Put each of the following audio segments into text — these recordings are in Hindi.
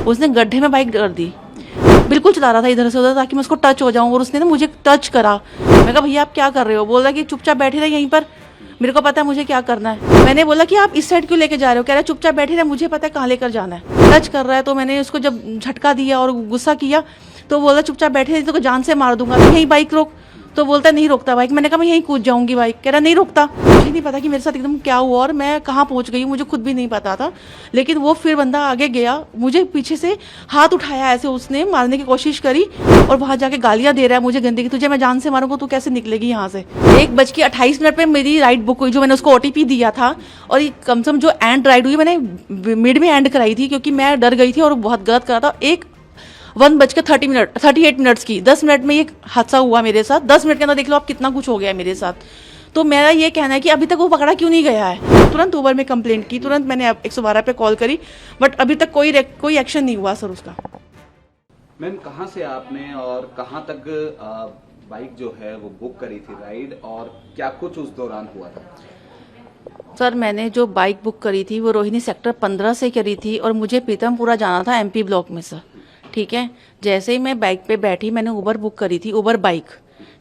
उसने गड्ढे में बाइक कर दी। बिल्कुल चला रहा था इधर से उधर ताकि मैं उसको टच हो जाऊं, और उसने ना मुझे टच करा। मैं कहा भैया आप क्या कर रहे हो? बोल रहा कि चुपचाप बैठे रहे यहीं पर, मेरे को पता है मुझे क्या करना है। मैंने बोला कि आप इस साइड क्यों लेके जा रहे हो? कह रहा है चुपचाप बैठे रहे, मुझे पता है कहाँ लेकर जाना है। टच कर रहा है तो मैंने उसको जब झटका दिया और गुस्सा किया तो बोला चुपचाप बैठे रहे, तो जान से मार दूंगा, यहीं बाइक रोक। तो बोलता नहीं रोकता बाइक। मैंने कहा मैं यहीं कूद जाऊंगी बाइक। कह रहा नहीं रोकता। मुझे नहीं पता कि मेरे साथ एकदम क्या हुआ और मैं कहाँ पहुंच गई, मुझे खुद भी नहीं पता था। लेकिन वो फिर बंदा आगे गया, मुझे पीछे से हाथ उठाया, ऐसे उसने मारने की कोशिश करी और वहां जाके गालियां दे रहा है मुझे गंदी की, तुझे मैं जान से मारूंगा, तू कैसे निकलेगी यहाँ से। 1:28 पे मेरी राइड बुक हुई, जो मैंने उसको OTP दिया था। और ये कम से कम जो एंड राइड हुई मैंने मिड में एंड कराई थी, क्योंकि मैं डर गई थी और बहुत गलत करा था। 1:38 मिनट्स की 10 मिनट में ये हादसा हुआ मेरे साथ। 10 मिनट के अंदर देख लो आप कितना कुछ हो गया मेरे साथ। तो मेरा ये कहना है कि अभी तक वो पकड़ा क्यों नहीं गया है। तुरंत उबर में कंप्लेंट की, तुरंत मैंने 112 पे कॉल करी, बट अभी तक कोई एक्शन नहीं हुआ सर उसका। मैम कहाँ से आपने और कहाँ तक बाइक जो है वो बुक करी थी राइड, और क्या कुछ उस दौरान हुआ था? सर मैंने जो बाइक बुक करी थी वो रोहिणी सेक्टर 15 से करी थी और मुझे पीतमपुरा जाना था MP ब्लॉक में सर। ठीक है, जैसे ही मैं बाइक पे बैठी, मैंने उबर बुक करी थी, उबर बाइक।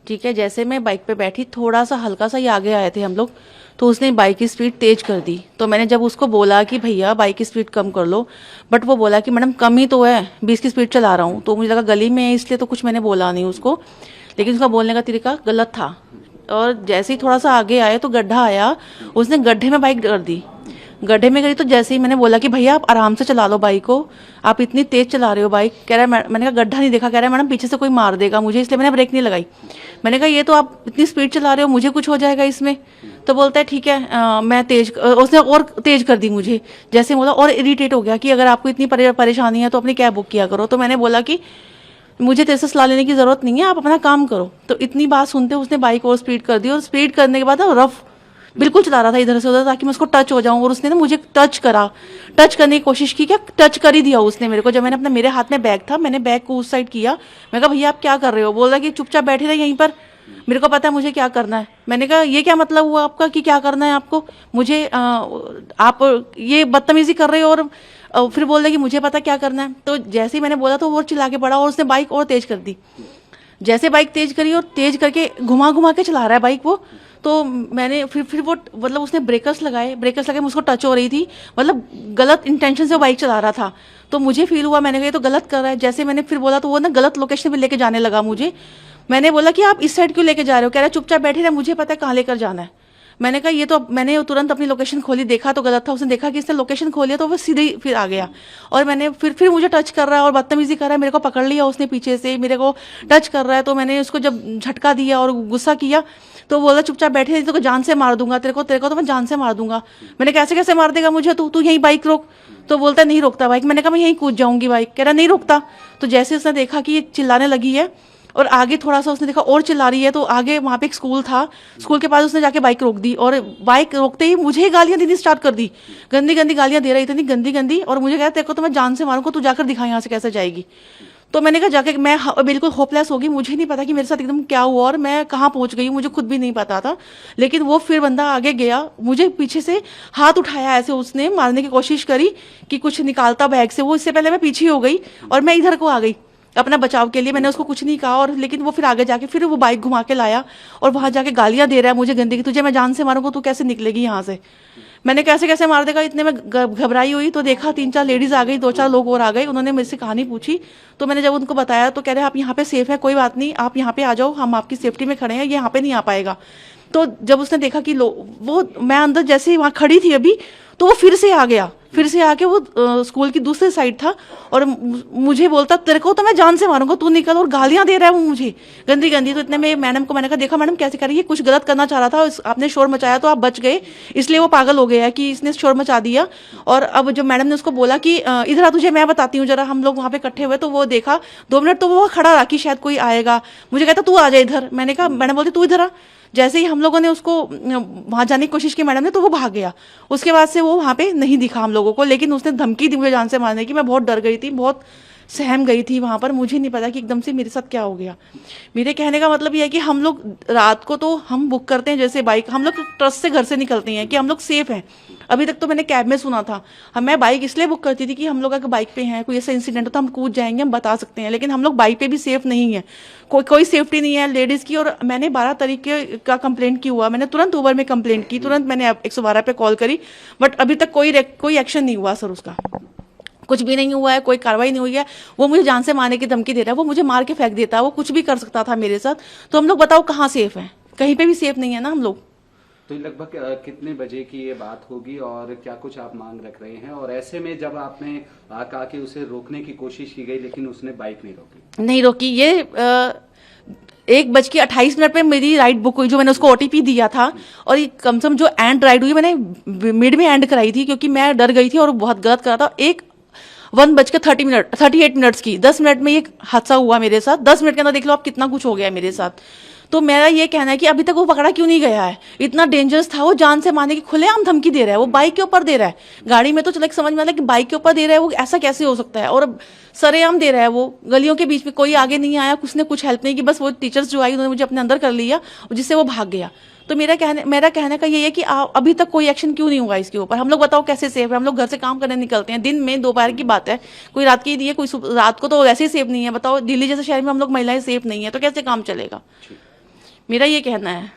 ठीक है, जैसे मैं बाइक पे बैठी, थोड़ा सा हल्का सा ही आगे आए थे हम लोग, तो उसने बाइक की स्पीड तेज कर दी। तो मैंने जब उसको बोला कि भैया बाइक की स्पीड कम कर लो, बट वो बोला कि मैडम कम ही तो है, 20 की स्पीड चला रहा हूँ। तो मुझे लगा गली में है इसलिए तो कुछ मैंने बोला नहीं उसको, लेकिन उसका बोलने का तरीका गलत था। और जैसे ही थोड़ा सा आगे आए तो गड्ढा आया, उसने गड्ढे में बाइक कर दी। गड्ढे में गई तो जैसे ही मैंने बोला कि भैया आप आराम से चला लो बाइक को, आप इतनी तेज चला रहे हो बाइक। कह रहा है, मैंने कहा गड्ढा नहीं देखा। कह रहा है मैडम पीछे से कोई मार देगा मुझे, इसलिए मैंने ब्रेक नहीं लगाई। मैंने कहा ये तो आप इतनी स्पीड चला रहे हो, मुझे कुछ हो जाएगा इसमें। तो बोलता है ठीक है मैं तेज, उसने और तेज कर दी मुझे। जैसे बोला और इरिटेट हो गया कि अगर आपको इतनी परेशानी है तो अपनी कैब बुक किया करो। तो मैंने बोला कि मुझे तेरे से सलाह लेने की जरूरत नहीं है, आप अपना काम करो। तो इतनी बात सुनते उसने बाइक और स्पीड कर दी, और स्पीड करने के बाद रफ बिल्कुल चला रहा था इधर से उधर ताकि मैं उसको टच हो जाऊं, और उसने ना मुझे टच करा। टच करने की कोशिश की, क्या टच कर ही दिया उसने मेरे को। जब मैंने मेरे हाथ में बैग था, मैंने बैग को उस साइड किया। मैं कहा भैया आप क्या कर रहे हो? बोल रहा कि चुपचाप बैठे रहे यहीं पर, मेरे को पता है मुझे क्या करना है। मैंने कहा ये क्या मतलब हुआ आपका कि क्या करना है आपको? मुझे आप ये बदतमीजी कर रहे हो और फिर बोल रहे कि मुझे पता क्या करना है। तो जैसे ही मैंने बोला तो वो चिल्ला के पड़ा और उसने बाइक और तेज कर दी। जैसे बाइक तेज करी और तेज करके घुमा घुमा के चला रहा है बाइक वो। तो मैंने फिर वो मतलब उसने ब्रेकर्स लगाए मुझको टच हो रही थी, मतलब गलत इंटेंशन से वो बाइक चला रहा था। तो मुझे फील हुआ, मैंने कहा ये तो गलत कर रहा है। जैसे मैंने फिर बोला तो वो ना गलत लोकेशन पे लेके जाने लगा मुझे। मैंने बोला कि आप इस साइड क्यों लेके जा रहे हो? कह रहा है चुपचाप बैठे रहे, मुझे पता है कहाँ लेकर जाना है। मैंने कहा ये तो, मैंने तुरंत अपनी लोकेशन खोली, देखा तो गलत था। उसने देखा कि इसने लोकेशन खोली तो वो सीधे ही फिर आ गया, और मैंने फिर मुझे टच कर रहा है और बदतमीजी कर रहा है। मेरे को पकड़ लिया उसने पीछे से, मेरे को टच कर रहा है। तो मैंने उसको जब झटका दिया और गुस्सा किया तो बोला चुपचाप बैठे रही, तो जान से मार दूंगा तेरे को तो मैं जान से मार दूंगा। मैंने कैसे कैसे मार देगा मुझे, तू यहीं बाइक रोक। तो बोलता नहीं रोकता बाइक। मैंने कहा मैं यहीं कूद जाऊंगी बाइक। कह रहा नहीं रोकता। तो जैसे उसने देखा कि ये चिल्लाने लगी है और आगे थोड़ा सा उसने देखा और चिल्ला रही है, तो आगे वहां पे एक स्कूल था, स्कूल के पास उसने जाके बाइक रोक दी, और बाइक रोकते ही मुझे गालियां देनी स्टार्ट कर दी। गंदी गंदी गालियां दे रही, इतनी गंदी गंदी, और मुझे कहा तेरे को तो मैं जान से मारूंगा, तू जाकर दिखा यहाँ से कैसे जाएगी। तो मैंने कहा जाके मैं बिल्कुल होपलेस हो गई, मुझे नहीं पता कि मेरे साथ एकदम क्या हुआ और मैं कहाँ पहुंच गई, मुझे खुद भी नहीं पता था। लेकिन वो फिर बंदा आगे गया, मुझे पीछे से हाथ उठाया, ऐसे उसने मारने की कोशिश करी कि कुछ निकालता बैग से वो। इससे पहले मैं पीछे हो गई और मैं इधर को आ गई अपना बचाव के लिए। मैंने उसको कुछ नहीं कहा, और लेकिन वो फिर आगे जाके फिर वो बाइक घुमा के लाया और वहां जाके गालियां दे रहा है मुझे गंदी की, तुझे मैं जान से मारूंगा, तू कैसे निकलेगी यहाँ से। मैंने कैसे कैसे मार देगा, इतने में घबराई हुई तो देखा 3-4 लेडीज आ गई, 2-4 लोग और आ गए। उन्होंने मेरे से कहानी पूछी, तो मैंने जब उनको बताया तो कह रहे आप यहाँ पे सेफ है, कोई बात नहीं, आप यहाँ पे आ जाओ, हम आपकी सेफ्टी में खड़े हैं, ये यहाँ पे नहीं आ पाएगा। तो जब उसने देखा कि वो मैं अंदर जैसे ही वहां खड़ी थी अभी, तो वो फिर से आ गया, फिर से आके वो स्कूल की दूसरी साइड था, और मुझे बोलता तेरे को तो मैं जान से मारूंगा, तू निकल, और गालियां दे रहा है वो मुझे गंदी गंदी। तो इतने में मैडम को मैंने कहा देखा मैडम कैसे कर रही है, कुछ गलत करना चाह रहा था, आपने शोर मचाया तो आप बच गए, इसलिए वो पागल हो गया कि इसने शोर मचा दिया। और अब जब मैडम ने उसको बोला कि इधर आ, तुझे मैं बताती हूँ जरा, हम लोग वहां पे इकट्ठे हुए, तो वो देखा 2 मिनट तो वो खड़ा रहा कि शायद कोई आएगा। मुझे कहता तू आ जा इधर। मैंने कहा, मैडम बोलती तू इधर आ। जैसे ही हम लोगों ने उसको वहां जाने की कोशिश की मैडम ने, तो वो भाग गया। उसके बाद से वो वहां पे नहीं दिखा हम लोगों को, लेकिन उसने धमकी दी मुझे जान से मारने की। मैं बहुत डर गई थी, बहुत सहम गई थी वहाँ पर, मुझे नहीं पता कि एकदम से मेरे साथ क्या हो गया। मेरे कहने का मतलब ये है कि हम लोग रात को तो हम बुक करते हैं जैसे बाइक, हम लोग ट्रस्ट से घर से निकलते हैं कि हम लोग सेफ हैं। अभी तक तो मैंने कैब में सुना था, मैं बाइक इसलिए बुक करती थी कि हम लोग अगर बाइक पे हैं, कोई ऐसा इंसिडेंट हो तो हम कूद जाएंगे, हम बता सकते हैं, लेकिन हम लोग बाइक पे भी सेफ नहीं है, कोई सेफ्टी नहीं है लेडीज़ की। और मैंने 12 तारीख का कंप्लेंट की हुआ, मैंने तुरंत उबर में कंप्लेंट की, तुरंत मैंने 112 पे कॉल करी, बट अभी तक कोई एक्शन नहीं हुआ सर, उसका कुछ भी नहीं हुआ है, कोई कार्रवाई नहीं हुई है। वो मुझे जान से मारने की धमकी दे रहा है, वो मुझे मार के फेंक देता है, वो कुछ भी कर सकता था मेरे साथ। तो हम लोग बताओ कहाँ सेफ है? कहीं पे भी सेफ नहीं है ना हम लोग। तो ये लगभग कितने बजे की ये बात होगी और क्या कुछ आप मांग रख रहे हैं? और ऐसे में जब आपने कहा कि उसे रोकने की कोशिश की गई लेकिन उसने बाइक नहीं रोकी, ये 1:28 पे मेरी राइड बुक हुई, जो मैंने उसको OTP दिया था, और ये कम से कम जो एंड राइड हुई मैंने मिड में एंड कराई थी, क्योंकि मैं डर गई थी और बहुत गलत करा था। 1:38 मिनट्स की 10 मिनट में ये हादसा हुआ मेरे साथ। 10 मिनट के अंदर देख लो आप कितना कुछ हो गया मेरे साथ। तो मेरा ये कहना है कि अभी तक वो पकड़ा क्यों नहीं गया है? इतना डेंजरस था वो, जान से मारने की खुलेआम धमकी दे रहा है, वो बाइक के ऊपर दे रहा है। गाड़ी में तो चलो समझ में आता है कि बाइक के ऊपर दे रहा है, वो ऐसा कैसे हो सकता है? और अब सरेआम दे रहा है वो, गलियों के बीच में, कोई आगे नहीं आया, कुछ ने कुछ हेल्प नहीं की, बस वो टीचर्स जो आई उन्होंने मुझे अपने अंदर कर लिया, जिससे वो भाग गया। तो मेरा कहने का ये है कि अभी तक कोई एक्शन क्यों नहीं हुआ इसके ऊपर? हम लोग बताओ कैसे सेफ है? हम लोग घर से काम करने निकलते हैं, दिन में दोपहर की बात है, कोई रात की नहीं है, कोई रात को तो वैसे ही सेफ नहीं है। बताओ दिल्ली जैसे शहर में हम लोग महिलाएं सेफ नहीं है तो कैसे काम चलेगा? मेरा ये कहना है।